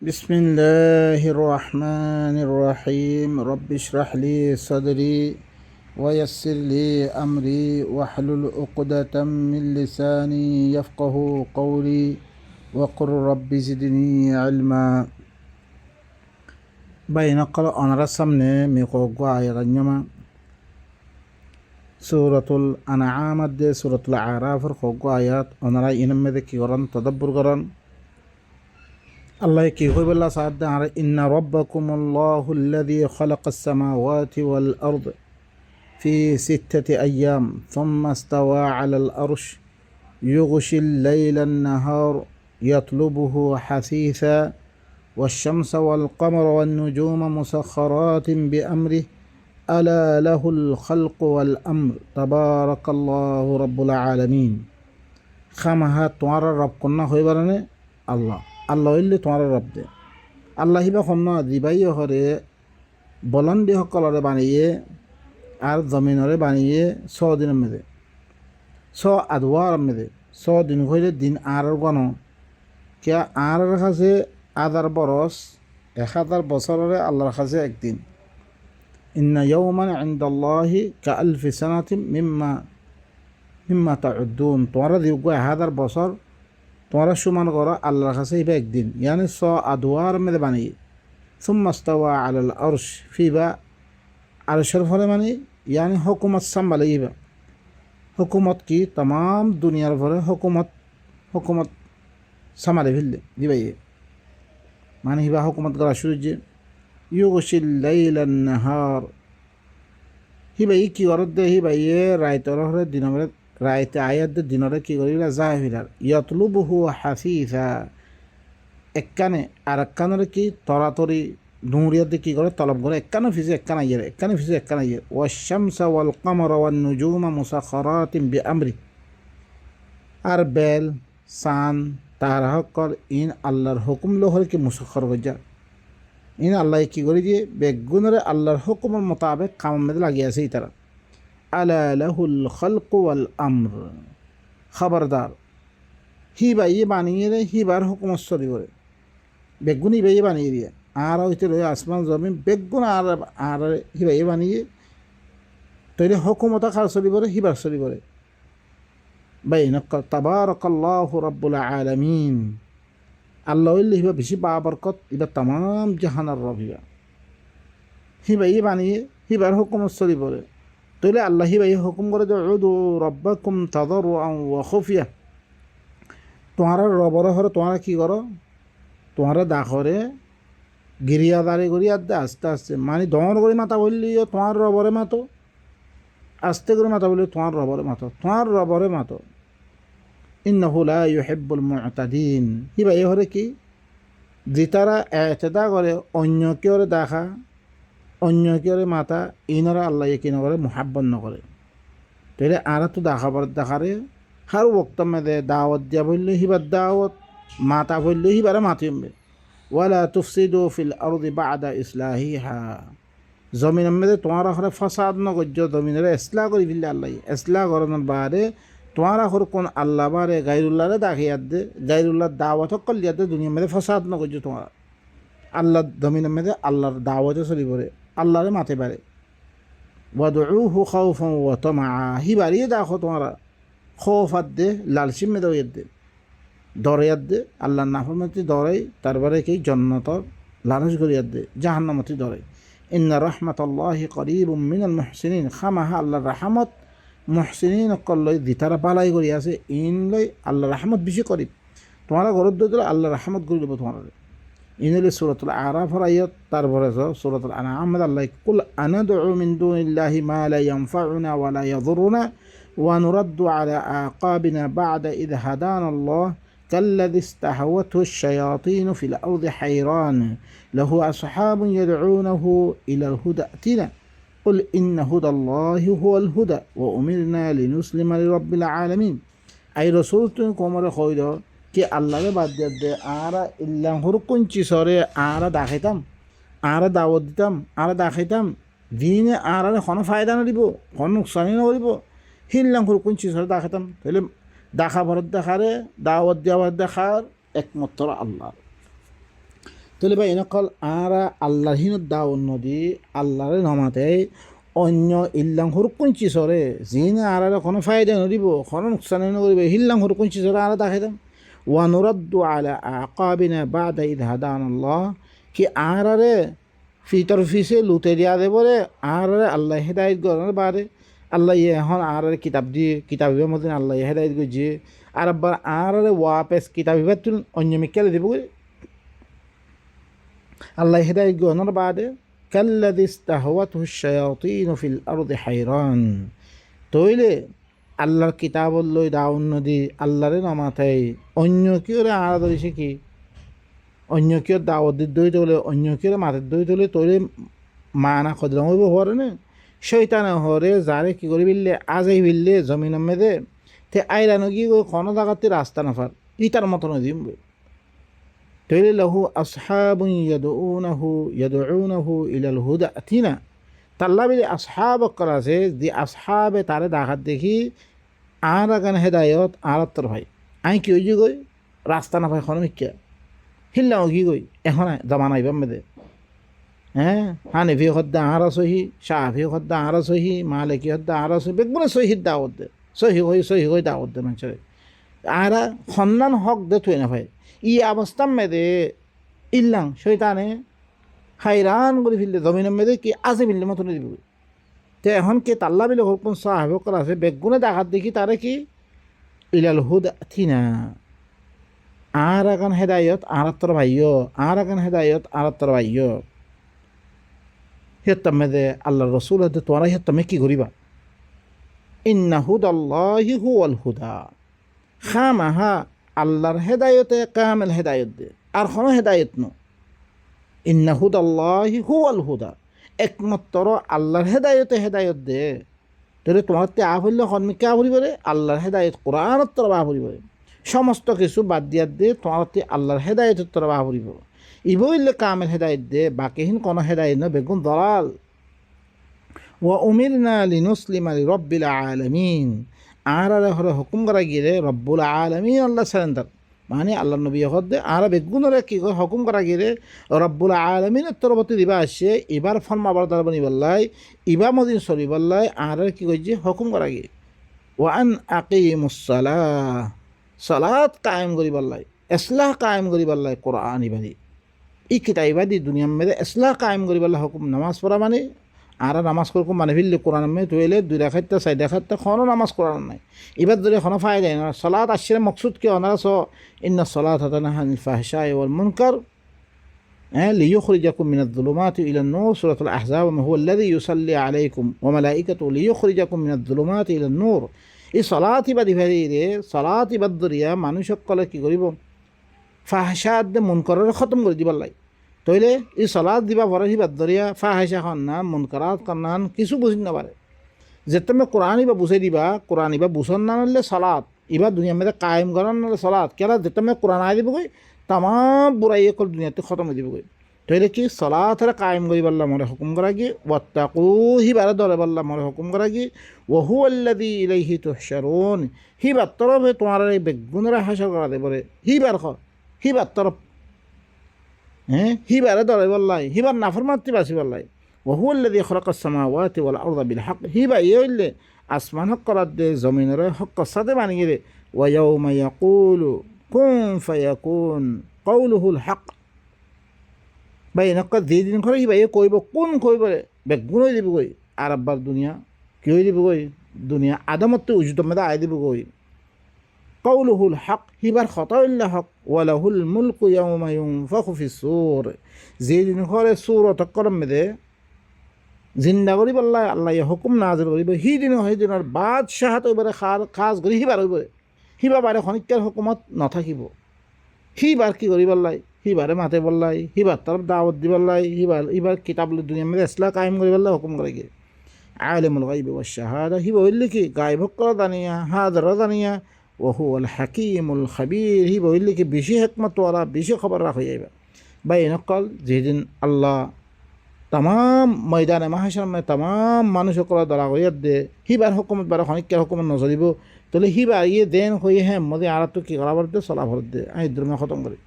بسم الله الرحمن الرحيم رب اشرح لي صدري ويسر لي أمري واحلل عقدة من لساني يفقه قولي وقل رب زدني علما بين قرأ أنا رسمنا ميقوقوا يغنيما سورة الأنعام دي سورة الأعراف رقوقوا آيات أنا رأي إنما ذكي غران تدبر غران الله يكيهو بالله صعد على إن ربكم الله الذي خلق السماوات والأرض في 6 أيام ثم استوى على الأرش يغشي الليل النهار يطلبه حثيثا والشمس والقمر والنجوم مسخرات بأمره ألا له الخلق والأمر تبارك الله رب العالمين خمها توار رب كنا هو برني الله আল্লাহ হইলে তোমার রব দে আল্লাহ হিবা খন্ন দিবাই হরে বলন্দি সকলরে বানিয়ে আর জমিনরে বানিয়ে 100 দিনের মেদে 100 আদওয়ার মেদে 100 দিন হইলে দিন আর গণ কে আর কাছে 1000 বরস 1000 বছরে আল্লাহর কাছে একদিন ইন্না ইয়াওমান ইনদাল্লাহি কাআলফি সানাতিন মিম্মা তাউদ্দুন তোমরা দিগো 1000 বছর তোমরা সমান করো আল্লাহর কাছে হিবা একদিন ইয়ানি 100 আদওয়ার মেদে বানিয়ে সুম্মা ইস্তাওয়া আলাল আরশ ফিবা আরশের ফলে মানে ইয়ানি হুকুমত সাম্ভালে হিবা হুকুমত কি तमाम দুনিয়ার ভরে হুকুমত সামালে ফেললে দিবাইয়ে মানে হিবা হুকুমত করা শুরু যে ইউগশিল লাইলান নাহার হিবাই কি করত দে হিবাইয়ে রাইতর হরে দিনরে রাইতে আয়াত দিনরে কি করিলা যায় ফিরার ইয়াতলুবুহু হাফিফা এককানে আর এককানের কি তরাতরি নুরিয়াতে কি করে তলব করে এককানে ফিজে এককানা ইয়ে এককানে ফিজে এককানা ইয়ে ওয়াশ-শামসা ওয়াল কামারা ওয়ান নুজুমা মুসাখখারাতিন বিআমরি আর বেল সান তারা হকল ইন আল্লাহর হুকুম লহর কি মুসাখখার হইজা ইন আল্লাহ কি করে দিয়ে বেগুনরে আল্লাহর হুকুমের মোতাবেক কাম মধ্যে লাগিয়েছে তারা আলা লাহুল খালকু ওয়াল আমর খবরদার হিবাইয়ে বানিয়ে রে হিবার হুকুমত চলি করে বেগুন হিবাইয়ে বানিয়ে দিয়ে আর হইতে রয়ে আসমান জমিন বেগুন আর হিবাইয়ে বানিয়ে তৈরি হুকুমতা খার চলি করে হিবার চলি করে বাইনাক তাবারাকাল্লাহু রাব্বুল আলামিন আল্লাহ হইলে হিবা বেশি বাবরকত ইবা তামাম জাহানার রব হিবাইয়ে বানিয়ে হিবার হুকুমত চলি করে তৈলে আল্লাহ হিবাই হুকুম করে যে উদু রব্বাকুম তাদাররুআন ওয়া খুফিয়া তোমার রবর হরে তোমরা কি করো তোমরা দাখরে গিরিয়াদারি করি আদে আস্তে আস্তে মানে দমর করে মাথা বললিও তোমার রবরে মাতো আস্তে করে মাথা বললি তোমার রবরে মাতো ইন্নাহু লা ইউহিব্বুল মু'তাদিন হিবাই হরে কি যেতারা এতেদা করে অন্য কেউ দেখা অন্য কেউ মাথা ইনরা আল্লাহ কি নকরে মুহাব্বত নকরে তাহলে আর তো দেখারে হার বক্ত মেদে দাওয়াত দিয়া বললে হিবার দাওয়াত মাতা বললে হিবারে মাতিমবে ওয়ালা তুফসিদু ফিল আরদি বাদা ইসলাহিহা জমিনের মেদে তোমার আখরে ফাসাদ নগজ্য জমিনের ইসলাহ করি ফেললে আল্লাহ ইসলাহ করানোর বারে তোমার আখর কোন আল্লাহ বারে গাইরুল্লাহরে দাখিয়াত দে গাইরুল্লাহ দাওয়াত কল্লিয়াত দে দুনিয়ার মেদে ফাসাদ নগজ্য তোমার আল্লাহ জমিনের মেদে আল্লাহর দাওয়াতে চলি পড়ে আল্লাহরে মাতে পারে ওয়াদউহু খাউফান ওয়া তামআ হিবারিয়ে দেখো তোমরা খৌফাত দে লালসিম মেদে দে দরিয়াত দে আল্লাহর নাফরমাতি দরাই তারপরে কি জান্নাতর লালস করিয়াত দে জাহান্নামতি দরাই ইন্না রাহমাতাল্লাহি করিবুম মিনাল মুহসিনিন খামাহা আল্লাহর রাহমত মুহসিনিন কল্লই দিতারা বালাই করি আছে ইনলাই আল্লাহর রাহমত বেশি করিব তোমরা গরদ দিলে আল্লাহর রাহমত করি দেব তোমরা ইনলে সূরাতুল আরাফের আয়াত তারপরে সূরাতুল আনআম আল্লাহ কুল আনাদউ মিন দুনিল্লাহি মা লা ইয়ানফাউনা ওয়া লা ইয়াদুরুনা ওয়া নুরাদ্দু আলা আকাবিনা বা'দা ইয হাদানাল্লাহ কাল্লাযী ইসতাহওয়াতহু আশ-শায়াতিন ফিল আরদি হায়রান লাহু আসহাবুন ইয়াদউনাহু ইলাল হুদা আতিনা কুল ইন্না হুদাল্লাহি হুয়াল হুদা ওয়া উমিরনা লিনুসলিমা লিরাব্বিল আলামিন আই রাসূল তুমি কোমরে কইল কি আল্লাহরে বাদ দিয়ে দে আরা ইল্লাহ হুরকুন চিসরে আরা দেখাইতাম আরা দাওয়াত দিতাম আরা দেখাইতাম দিনে আরারে কোনো ফায়দা না দিব কোনো নুকসানি না করিব হিল্লাহ হুরকুন চিসরে দেখাইতাম তাহলে দেখা ভরত দেখারে দাওয়াত দেওয়ার দেখার একমাত্র আল্লাহ তলে ভাই এনেকল আরা আল্লাহর হিনত দাউন নদী আল্লাহরে নমাতে অন্য ইল্লাং হরকুন চিসরে জিনে আরারে কোনো ফায়দা নদিব কোনো নুকসান নকরিব হিল্লাং হরকুন চিসরে আরা দেখাইতাম ওয়ানুরাদ্দু আলা আকাবিনা বাদা ইদ হাদান আল্লাহ কি আরারে ফিতর ফিসে লুতে দিয়া দেবরে আরারে আল্লাহ হেদায়ত গরনের বারে আল্লাহ এখন আরারে কিতাবের মধ্যে আল্লাহ হেদায়ত গজিয়ে আর আবার আরারে ওয়াপেস কিতাবিবার তুল অন্য মিক্কালে দিব আল্লাহ হেদায়ত গরনের বাদে কাল্লাযী ইসতাহওয়াতহু শায়াতিন ফিল আরদি হায়রান তইলে আল্লাহর কিতাবল লই দাউন নদী আল্লাহরে নমাতাই অন্য কিওরে আরা ধরিছে কি অন্য কেউ দাওয়াত দই তোলে অন্য কেউ মাথার দই তোলে তৈলে মানা খদরাম হইব হরে না শৈতানে হরে যারে কি করে বিললে আজাই বিললে জমিন মেদে তে আইরানো কি কোনো জায়গাতে রাস্তা নাফার ইটার মতন দিম তৈলে লাহু আসহাবুন ইয়াদউনাহু ইলাল হুদা আতিনা তাল্লা বিলে আসহাব করা আছে যে আসহাবে তারে দেখাত দেখি আর আগান হেদায়ত আর তোর ভাই আই কি হয়ে গই রাস্তা না ভাই খনমিকা হিল্লাও কি কই এখন জামান আইবাম মেদে হ্যাঁ হানিফি হদ্দা আরা সহি শাহি হদ্দা আরা সহি মালিকি হদ্দা আরা সহি বেগুনে সহিদ দাওয়াত দে সহি হই দাওয়াত দে মানুষের আরা সন্ধান হক দে থুই না ভাই ই অবস্থা মেদে ইল্লাং শৈতানে হাইরান করে ফিরলে জমিনের মেদে কি আছে ফিরলে মতন দিব তো এখন কে তাল্লা বিলে হরকুন সাহেব করা আছে বেগুনে দেখাত দেখি তারে কি ইলাল হুদ থিনা আর আগান হেদায়ত আরাত্তর ভাইয় আর আগান হেদায়ত আরাত্তর ভাইয় হেত্তামে দে আল্লাহর রসুল হতে তোমরা হেত্তামে কি করিবা ইন্না হুদাল্লাহি হুয়াল হুদা খামাহা আল্লাহর হেদায়তে কামেল হেদায়ত দে আর কোনো হেদায়ত ন ইন্না হুদাল্লাহি হুয়াল হুদা একমাত্র আল্লাহর হেদায়তে হেদায়ত দে তাহলে তোমার তে আহলে সন্মিকে আহরিব রে আল্লাহর হেদায়ত কোরআনত তরফ আহরিব সমস্ত কিছু বাদ দিয়া দে তোমার আল্লাহর হেদায়তের তরফ আহরিব ইবইলে কামেল হেদায়ত দে বাকিহীন কোনো হেদায়ত ন বেগুন দলাল ওয়া উমিরনা লিনুসলিমা লিরাব্বিল আলামিন আর হরে হুকুম করা গিয়ে রব্বুল আলামিন আল্লাহ সারেন্দার মানে আল্লাহ নবী হদ্দে আর বেগুনরে কি করে হুকুম করা গিয়ে রব্বুল আলামিনের তরফতে দিবা আসে এবার ফরমা বরদার বনিবাল্লাই ইবা মদিন চলিবাল্লাই আর কি করছে হুকুম করা গিয়ে ওয়ান আকিমুস সালাহ সালাত কায়েম করিবাল্লাই ইসলাহ কায়েম করিবাল্লাই কোরআন ইবাদি ই কিতা ইবাদি দুনিয়ার মেয়েদের ইসলাহ কায়েম করিবাল্লাই হুকুম নামাজ পড়া মানে আর নামাজ করকুম মানে ফিরলে কোরআন মেয়ে তৈলে দুই দেখাইতে চাই দেখাতে কোনো নামাজ কোরআন নাই এবার ধরে কোনো ফায়দা না সালাত আসছে মকসুদ কে অনারা স ইন্না সালাত হাতানা আনিল ফাহশাই ওয়াল মুনকার লিইখরিজাকুম মিনাজ যুলুমাতি ইলান নূর সূরাতুল আহজাব হুয়া আল্লাযী ইউসাল্লি আলাইকুম ওয়া মালাইকাতুহু লিইখরিজাকুম মিনাজ যুলুমাতি ইলান নূর এই সলাত ইবাদি ভাইরে সলাত ইবাদ দরিয়া মানুষ সকলে কি করিব ফাহশাত দে মুনকারের খতম করে দিবার লাই তইলে এই সলাত দিবা পরে ইবাদ দরিয়া ফাহশা খান্নান মুনকারাত খান্নান কিছু বুঝি না পারে যে তুমি কোরআন ইবা বুঝাই দিবা কোরআন ইবা বুঝন না নালে সলাত ইবা দুনিয়ার মধ্যে কায়েম করার নালে সলাত কেলা যে তুমি কোরআন আই দিবগৈ তামাম বুড়াই অকল দুনিয়াতে খতম হয়ে দিবগৈ তইলে কি সলাতরে কায়েম করি পারলাম মরে হুকুম করা গিয়ে ওয়াত্তাকু হিবারে ধরে পারলাম মরে হুকুম করা গিয়ে ওহু আল্লাযী ইলাইহি তুহশারুন হিবার তরফে তোমার এই বেগুনের হাসর করা দেবরে হিবার তরফ হিবারে ধরে পারলাই হিবার নাফরমাতি বাসি পারলাই ওহু আল্লাযী খালাকাস সামাওয়াতি ওয়াল আরদা বিল হক হিবা ইলে আসমান হক করার দে জমিনের হক সাথে বানিয়ে দে ওয়া ইয়াউমা ইয়াকুলু কুন ফায়াকুন কওলুহুল হক ভাই এনেকুৱা যেদিন কৰে সি ভাই কৰিব কোন কৰিব বেগুন হৈ দিবগৈ আর আব্বার দুনিয়া কি হৈ দিবগৈ দুনিয়া আদামতটো উজুত মেদা আই দিবগৈ কওলুহুল হক সিবাৰ খতাউল্লা হক ওয়ালাহুল মুলকু ইয়াউমা ইউনফাখু ফিস সূর যেদিন কৰে সূরত কৰম মেদে জিন্দা কৰি পেলাই আল্লাহ হুকুম নাজিল কৰিব সেইদিনৰ বাদশাহত এইবাৰে খাজ কৰি সিবাৰ হইব সিবা বাৰে খনিকাৰ হুকুমত নাথাকিব সিবাৰ কি কৰি পেলাই হিবারে মাতে বললাই হিবার তরফ দাওয়াত দিবাল্লাই হিবার কিতাব দুনিয়ার মধ্যে ইসলাহ কায়েম করে বললাই হুকুম করে গিয়ে আলিমুল গায়বি ওয়াশ শাহাদা হিবা হইলে কি গায়ব করা জানিয়া হাজার জানিয়া ওহুয়াল হাকিমুল খাবির হিবা হইলে কি বেশি হিকমত ওরা বেশি খবর রাখ হয়ে যাবে বা এনেকল যেদিন আল্লাহ তাম ময়দানে মাহাশার তাম মানুষ সকল দরা করিয়া দে হিবার হুকুমত বারে খনিকার হুকুমত নজরিব তাহলে হিবার ইয়ে দেন হয়ে হ্যাঁ মধ্যে আর তো কি করা দে চলা ভরত দে আমি দুর্মা খতম করি